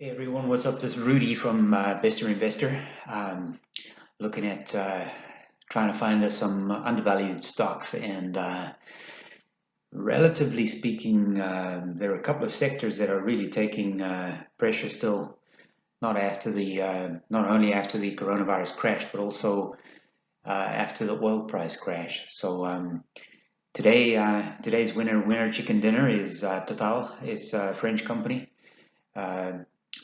Hey everyone, what's up? This is Rudy from BesterInvestor. Looking at trying to find us some undervalued stocks, and relatively speaking, there are a couple of sectors that are really taking pressure still. Not only after the coronavirus crash, but also after the oil price crash. So today's winner chicken dinner is Total. It's a French company.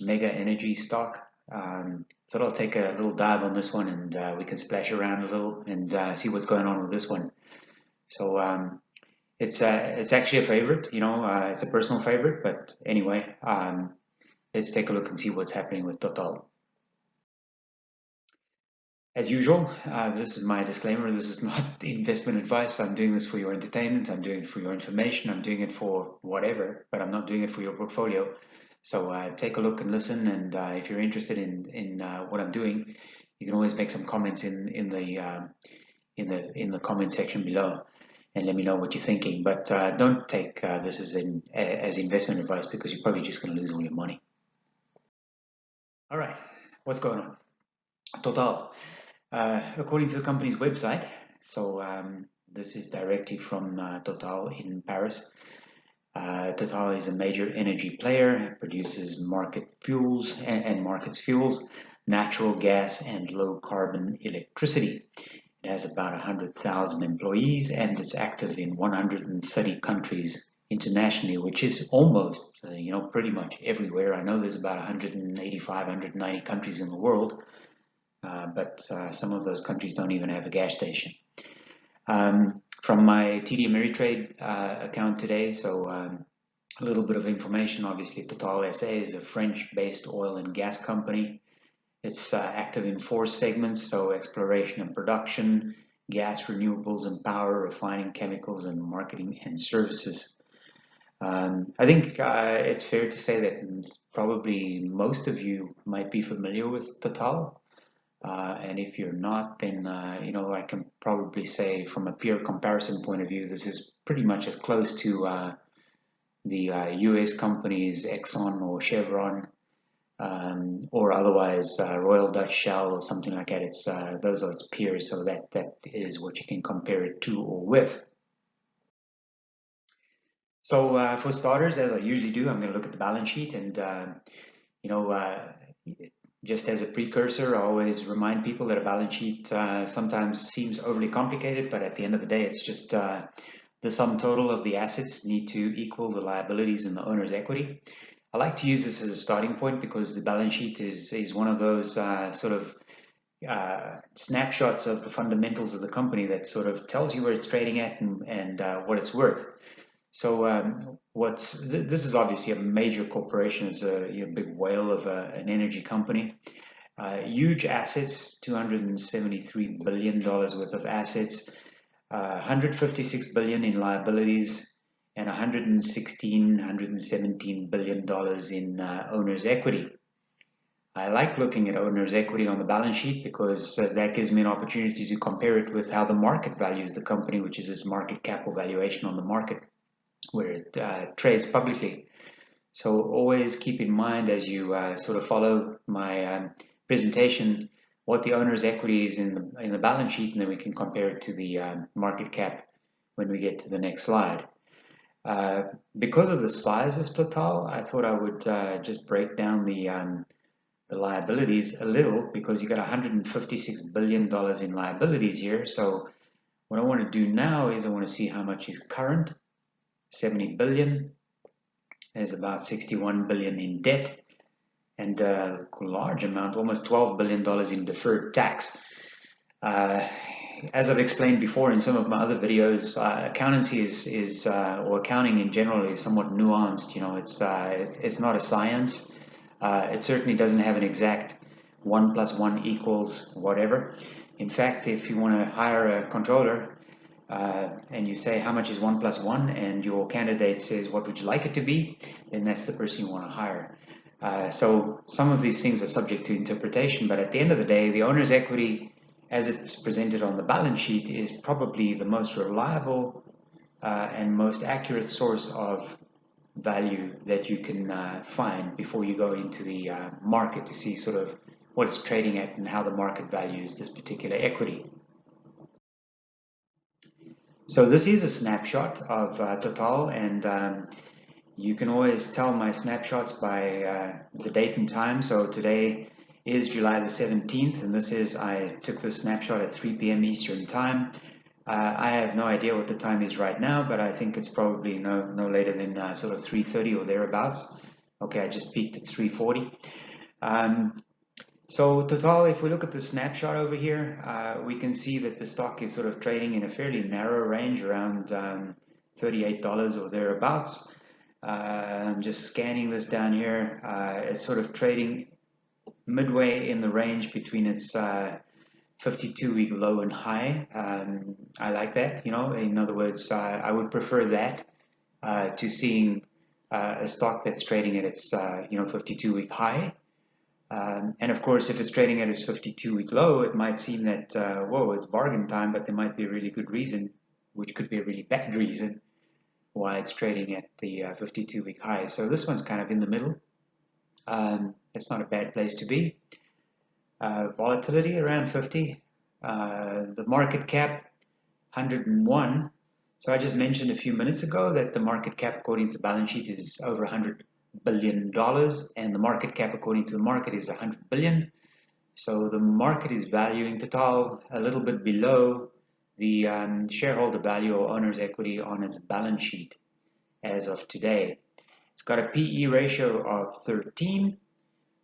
Mega energy stock. Thought I'll take a little dive on this one, and we can splash around a little and see what's going on with this one. So it's actually a favorite, it's a personal favorite, but anyway, let's take a look and see what's happening with Total. As usual, this is my disclaimer. This is not investment advice. I'm doing this for your entertainment. I'm doing it for your information. I'm doing it for whatever, but I'm not doing it for your portfolio. So take a look and listen, and if you're interested in what I'm doing, you can always make some comments in the comment section below, and let me know what you're thinking. But don't take this as investment advice, because you're probably just going to lose all your money. All right, what's going on? Total. According to the company's website, so this is directly from Total in Paris. Total is a major energy player, produces market fuels and markets fuels, natural gas and low carbon electricity. It has about 100,000 employees, and it's active in 130 countries internationally, which is almost, pretty much everywhere. I know there's about 185, 190 countries in the world, but some of those countries don't even have a gas station. From my TD Ameritrade account today, so a little bit of information. Obviously, Total SA is a French-based oil and gas company. It's active in 4 segments, so exploration and production, gas, renewables and power, refining, chemicals, and marketing and services. I think it's fair to say that probably most of you might be familiar with Total. And if you're not, then I can probably say from a peer comparison point of view, this is pretty much as close to the US companies Exxon or Chevron, or otherwise Royal Dutch Shell or something like that. It's those are its peers, so that is what you can compare it to or with. So for starters, as I usually do, I'm going to look at the balance sheet, and just as a precursor, I always remind people that a balance sheet sometimes seems overly complicated, but at the end of the day, it's just the sum total of the assets need to equal the liabilities and the owner's equity. I like to use this as a starting point because the balance sheet is one of those sort of snapshots of the fundamentals of the company that sort of tells you where it's trading at and what it's worth. So this is obviously a major corporation. It's a big whale of an energy company. Huge assets, $273 billion worth of assets, 156 billion in liabilities, and 117 billion dollars in owner's equity. I like looking at owner's equity on the balance sheet because that gives me an opportunity to compare it with how the market values the company, which is its market cap or valuation on the market, where it trades publicly. So always keep in mind as you sort of follow my presentation what the owner's equity is in the balance sheet, and then we can compare it to the market cap when we get to the next slide. Because of the size of Total, I thought I would just break down the liabilities a little, because you got $156 billion in liabilities here. So what I want to do now is I want to see how much is current. 70 billion. There's about 61 billion in debt, and a large amount, almost $12 billion in deferred tax. As I've explained before in some of my other videos, accountancy is or accounting in general is somewhat nuanced. It's not a science. It certainly doesn't have an exact 1 + 1 = whatever. In fact, if you want to hire a controller, and you say how much is 1 + 1, and your candidate says what would you like it to be, then that's the person you want to hire. So some of these things are subject to interpretation, but at the end of the day, the owner's equity as it's presented on the balance sheet is probably the most reliable and most accurate source of value that you can find before you go into the market to see sort of what it's trading at and how the market values this particular equity. So this is a snapshot of Total, and you can always tell my snapshots by the date and time. So today is July the 17th, and I took this snapshot at 3 p.m. Eastern time. I have no idea what the time is right now, but I think it's probably no later than sort of 3:30 or thereabouts. Okay, I just peeked, it's 3:40. So Total, if we look at the snapshot over here, we can see that the stock is sort of trading in a fairly narrow range around $38 or thereabouts. I'm just scanning this down here. It's sort of trading midway in the range between its 52-week low and high. I like that, in other words, I would prefer that to seeing a stock that's trading at its 52-week high. And of course, if it's trading at its 52-week low, it might seem that, whoa, it's bargain time, but there might be a really good reason, which could be a really bad reason, why it's trading at the 52-week high. So this one's kind of in the middle. It's not a bad place to be. Volatility around 50. The market cap 101. So I just mentioned a few minutes ago that the market cap according to the balance sheet is over $100 billion, and the market cap according to the market is 100 billion. So the market is valuing Total a little bit below the shareholder value or owner's equity on its balance sheet as of today. It's got a PE ratio of 13.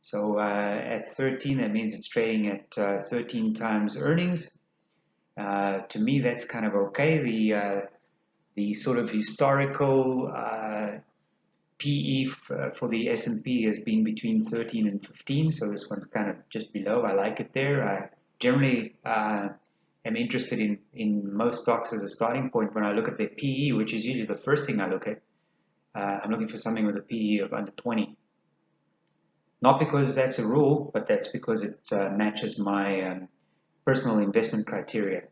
So at 13, that means it's trading at 13 times earnings. To me, that's kind of okay. The sort of historical PE for the S&P has been between 13 and 15, so this one's kind of just below. I like it there. I generally am interested in most stocks as a starting point when I look at their PE, which is usually the first thing I look at. I'm looking for something with a PE of under 20. Not because that's a rule, but that's because it matches my personal investment criteria.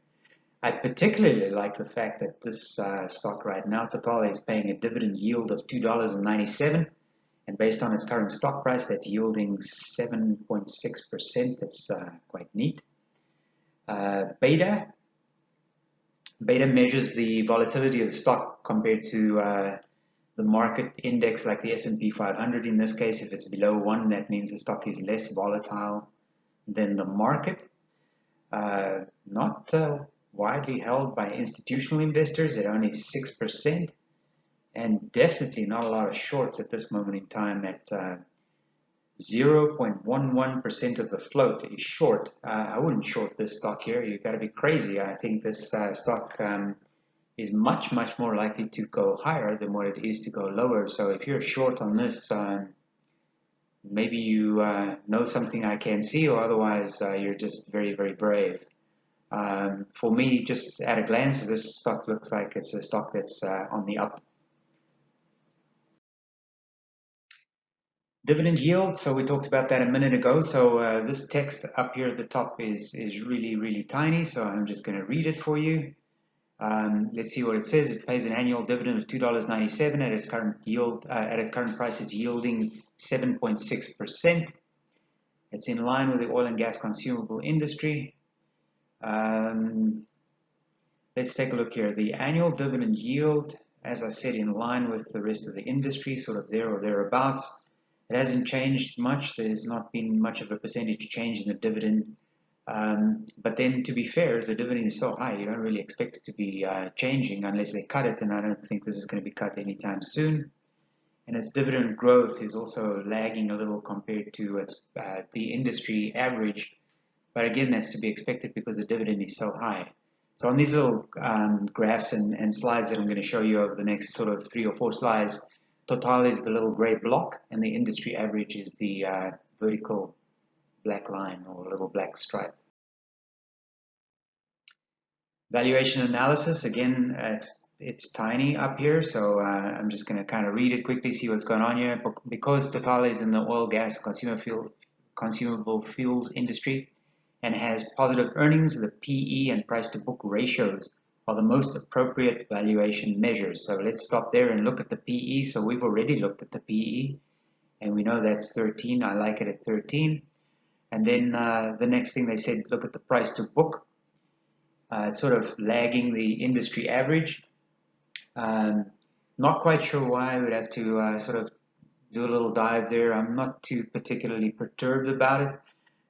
I particularly like the fact that this stock right now, Total, is paying a dividend yield of $2.97, and based on its current stock price, that's yielding 7.6%. That's quite neat. Beta measures the volatility of the stock compared to the market index like the S&P 500. In this case, if it's below 1, that means the stock is less volatile than the market. Not widely held by institutional investors at only 6%, and definitely not a lot of shorts at this moment in time at 0.11% of the float is short. I wouldn't short this stock here. You've got to be crazy. I think this stock is much more likely to go higher than what it is to go lower. So if you're short on this, maybe you know something I can't see, or otherwise you're just very brave. For me, just at a glance, this stock looks like it's a stock that's on the up. Dividend yield, so we talked about that a minute ago. So this text up here at the top is really tiny, so I'm just going to read it for you. Let's see what it says. It pays an annual dividend of $2.97 at its current yield. At its current price, it's yielding 7.6%. It's in line with the oil and gas consumable industry. Let's take a look here. The annual dividend yield, as I said, in line with the rest of the industry, sort of there or thereabouts. It hasn't changed much. There's not been much of a percentage change in the dividend. But then, to be fair, the dividend is so high, you don't really expect it to be changing unless they cut it, and I don't think this is going to be cut anytime soon. And its dividend growth is also lagging a little compared to its the industry average. But again, that's to be expected because the dividend is so high. So on these little graphs and slides that I'm going to show you over the next sort of 3 or 4 slides, Total is the little gray block, and the industry average is the vertical black line or little black stripe. Valuation analysis, again, it's tiny up here, so I'm just going to kind of read it quickly, see what's going on here. Because Total is in the oil, gas, consumable fuels industry and has positive earnings, the PE and price to book ratios are the most appropriate valuation measures. So let's stop there and look at the PE. So we've already looked at the PE, and we know that's 13. I like it at 13. And then the next thing they said, look at the price to book. It's sort of lagging the industry average. Not quite sure why. I would have to sort of do a little dive there. I'm not too particularly perturbed about it.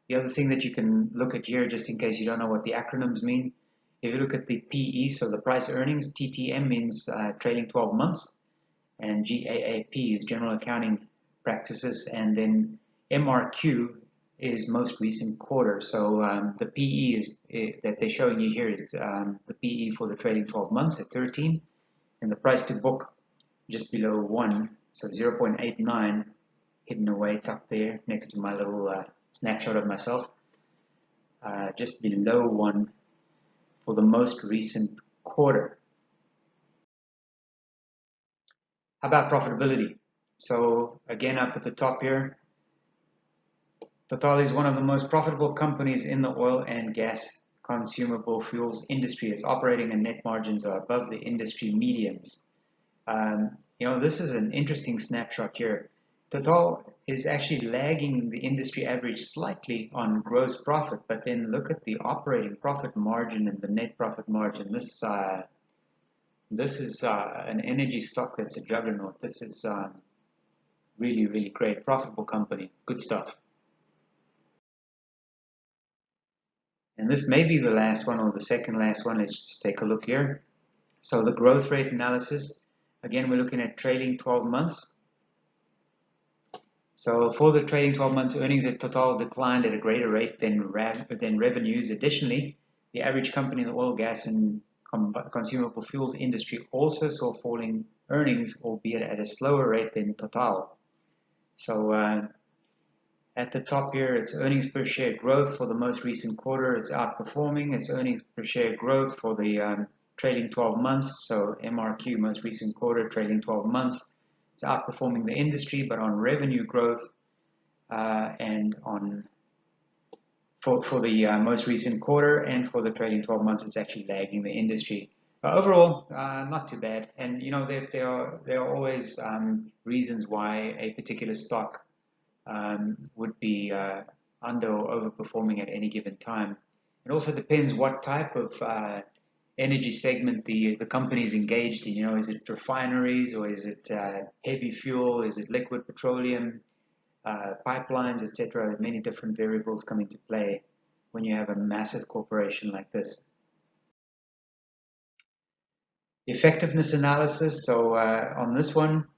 The other thing that you can look at here, just in case you don't know what the acronyms mean, if you look at the PE, so the price earnings, TTM means trailing 12 months, and GAAP is general accounting practices, and then MRQ is most recent quarter. So the PE is that they're showing you here is the PE for the trailing 12 months at 13, and the price to book just below 1, so 0.89, hidden away tucked there next to my little snapshot of myself, just below 1 for the most recent quarter. How about profitability? So again, up at the top here, TOTAL is one of the most profitable companies in the oil and gas consumable fuels industry. Its operating and net margins are above the industry medians. This is an interesting snapshot here. TOTAL is actually lagging the industry average slightly on gross profit, but then look at the operating profit margin and the net profit margin. This is an energy stock that's a juggernaut. This is really, really great, profitable company, good stuff. And this may be the last one or the second last one. Let's just take a look here. So the growth rate analysis, again, we're looking at trailing 12 months. So for the trailing 12 months, earnings at TOTAL declined at a greater rate than revenues. Additionally, the average company in the oil, gas, and consumable fuels industry also saw falling earnings, albeit at a slower rate than TOTAL. So at the top here, its earnings per share growth for the most recent quarter, it's outperforming. Its earnings per share growth for the trailing 12 months, so MRQ, most recent quarter, trailing 12 months, it's outperforming the industry, but on revenue growth and on for the most recent quarter and for the trailing 12 months, it's actually lagging the industry. But overall, not too bad. And there are always reasons why a particular stock would be under or overperforming at any given time. It also depends what type of energy segment the company is engaged in. Is it refineries, or is it heavy fuel? Is it liquid petroleum, pipelines, etc.? Many different variables come into play when you have a massive corporation like this. Effectiveness analysis. So on this one,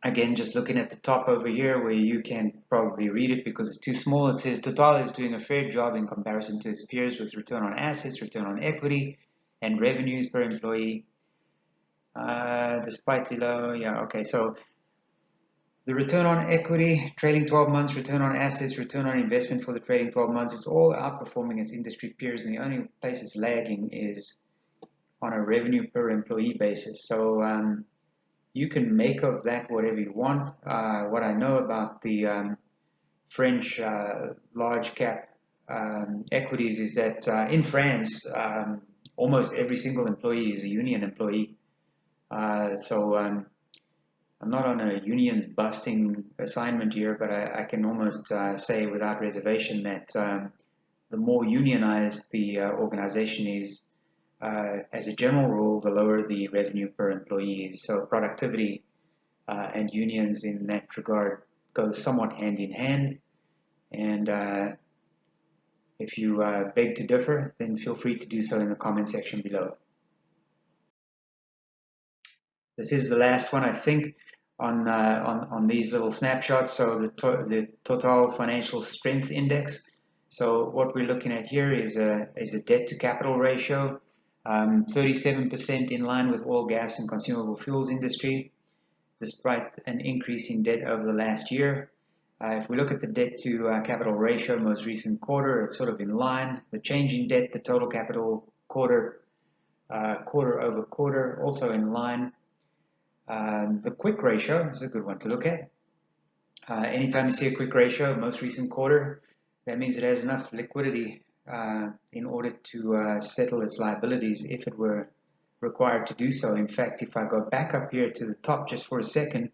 again, just looking at the top over here where you can probably read it because it's too small. It says TOTAL is doing a fair job in comparison to its peers with return on assets, return on equity, and revenues per employee. Despite the low, okay, so the return on equity, trailing 12 months, return on assets, return on investment for the trailing 12 months, it's all outperforming its industry peers, and the only place it's lagging is on a revenue per employee basis. So you can make of that whatever you want. What I know about the French large cap equities is that in France, almost every single employee is a union employee. So I'm not on a unions busting assignment here, but I can almost say without reservation that the more unionized the organization is, as a general rule, the lower the revenue per employee is. So productivity and unions in that regard go somewhat hand in hand. And if you beg to differ, then feel free to do so in the comment section below. This is the last one, I think, on these little snapshots. So the Total Financial Strength Index. So what we're looking at here is a debt to capital ratio, 37% in line with oil, gas, and consumable fuels industry, despite an increase in debt over the last year. If we look at the debt to capital ratio, most recent quarter, it's sort of in line. The change in debt to total capital quarter over quarter, also in line. The quick ratio is a good one to look at. Anytime you see a quick ratio, most recent quarter, that means it has enough liquidity in order to settle its liabilities if it were required to do so. In fact, if I go back up here to the top just for a second,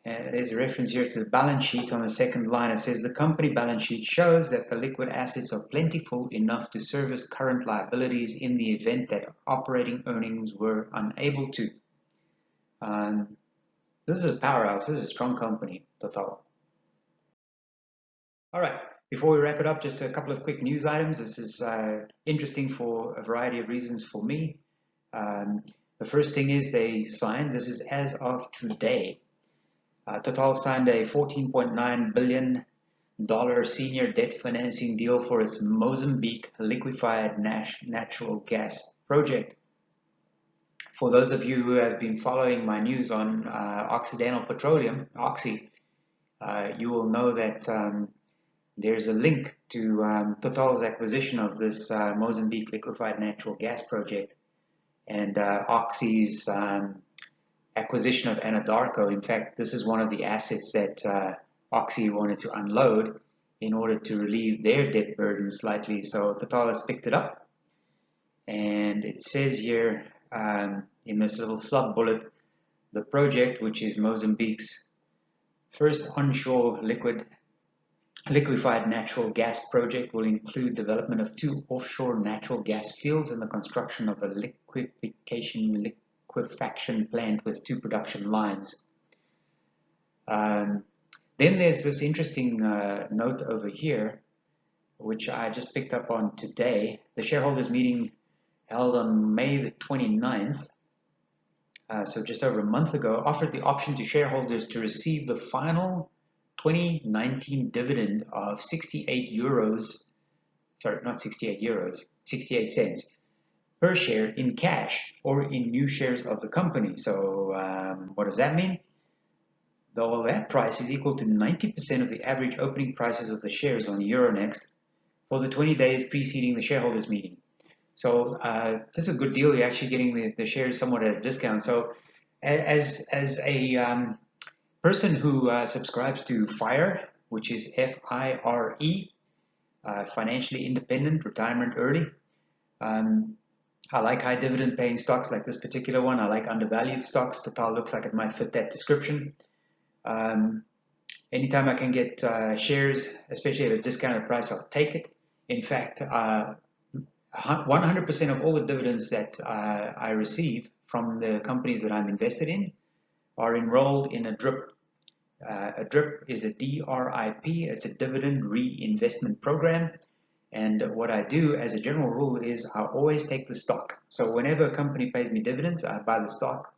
there's a reference here to the balance sheet on the second line. It says the company balance sheet shows that the liquid assets are plentiful enough to service current liabilities in the event that operating earnings were unable to. This is a powerhouse. This is a strong company, Total. All right. Before we wrap it up, just a couple of quick news items. This is interesting for a variety of reasons for me. The first thing is they signed, this is as of today, Total signed a $14.9 billion senior debt financing deal for its Mozambique liquefied natural gas project. For those of you who have been following my news on Occidental Petroleum, Oxy, you will know that there's a link to Total's acquisition of this Mozambique liquefied natural gas project and Oxy's acquisition of Anadarko. In fact, this is one of the assets that Oxy wanted to unload in order to relieve their debt burden slightly. So Total has picked it up, and it says here in this little sub-bullet, the project, which is Mozambique's first onshore liquefied natural gas project, will include development of 2 offshore natural gas fields and the construction of a liquefaction plant with 2 production lines. Then there's this interesting note over here, which I just picked up on today. The shareholders meeting held on May the 29th, so just over a month ago, offered the option to shareholders to receive the final 2019 dividend of 68 cents per share in cash or in new shares of the company. So what does that mean? Well, that price is equal to 90% of the average opening prices of the shares on Euronext for the 20 days preceding the shareholders meeting. So this is a good deal. You're actually getting the shares somewhat at a discount. So as a person who subscribes to FIRE, which is FIRE, financially independent, retirement early, I like high dividend paying stocks like this particular one. I like undervalued stocks. Total looks like it might fit that description. Anytime I can get shares, especially at a discounted price, I'll take it. In fact, 100% of all the dividends that I receive from the companies that I'm invested in are enrolled in a DRIP. A DRIP is a DRIP. It's a dividend reinvestment program. And what I do as a general rule is I always take the stock. So whenever a company pays me dividends, I buy the stock.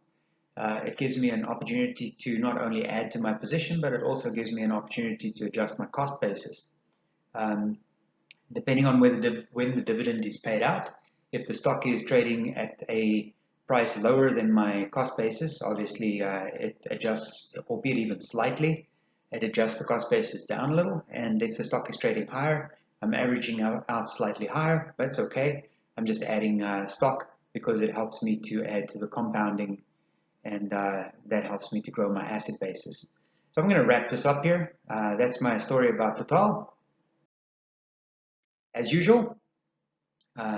It gives me an opportunity to not only add to my position, but it also gives me an opportunity to adjust my cost basis. Depending on when the dividend is paid out, if the stock is trading at a price lower than my cost basis, obviously it adjusts, albeit even slightly, it adjusts the cost basis down a little. And if the stock is trading higher, I'm averaging out slightly higher, but it's okay. I'm just adding stock because it helps me to add to the compounding, and that helps me to grow my asset basis. So I'm going to wrap this up here. That's my story about Total. As usual,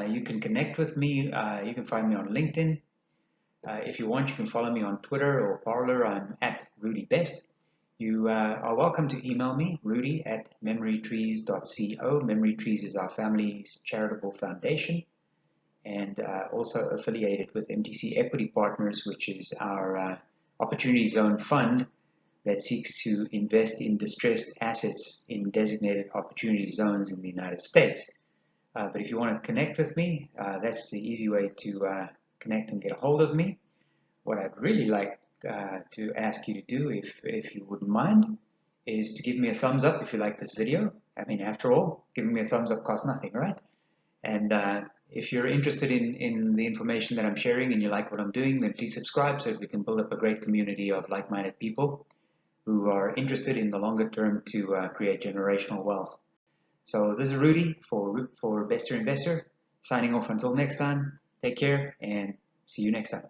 you can connect with me. You can find me on LinkedIn. If you want, you can follow me on Twitter or Parler. I'm at RudyBest. You are welcome to email me, rudy@memorytrees.co. Memory Trees is our family's charitable foundation, and also affiliated with MTC Equity Partners, which is our Opportunity Zone fund that seeks to invest in distressed assets in designated opportunity zones in the United States. But if you want to connect with me, that's the easy way to connect and get a hold of me. What I'd really like to ask you to do, if you wouldn't mind, is to give me a thumbs up if you like this video. I mean, after all, giving me a thumbs up costs nothing, right? And if you're interested in the information that I'm sharing and you like what I'm doing, then please subscribe so that we can build up a great community of like-minded people who are interested in the longer term to create generational wealth. So this is Rudy for BesterInvestor, signing off until next time. Take care and see you next time.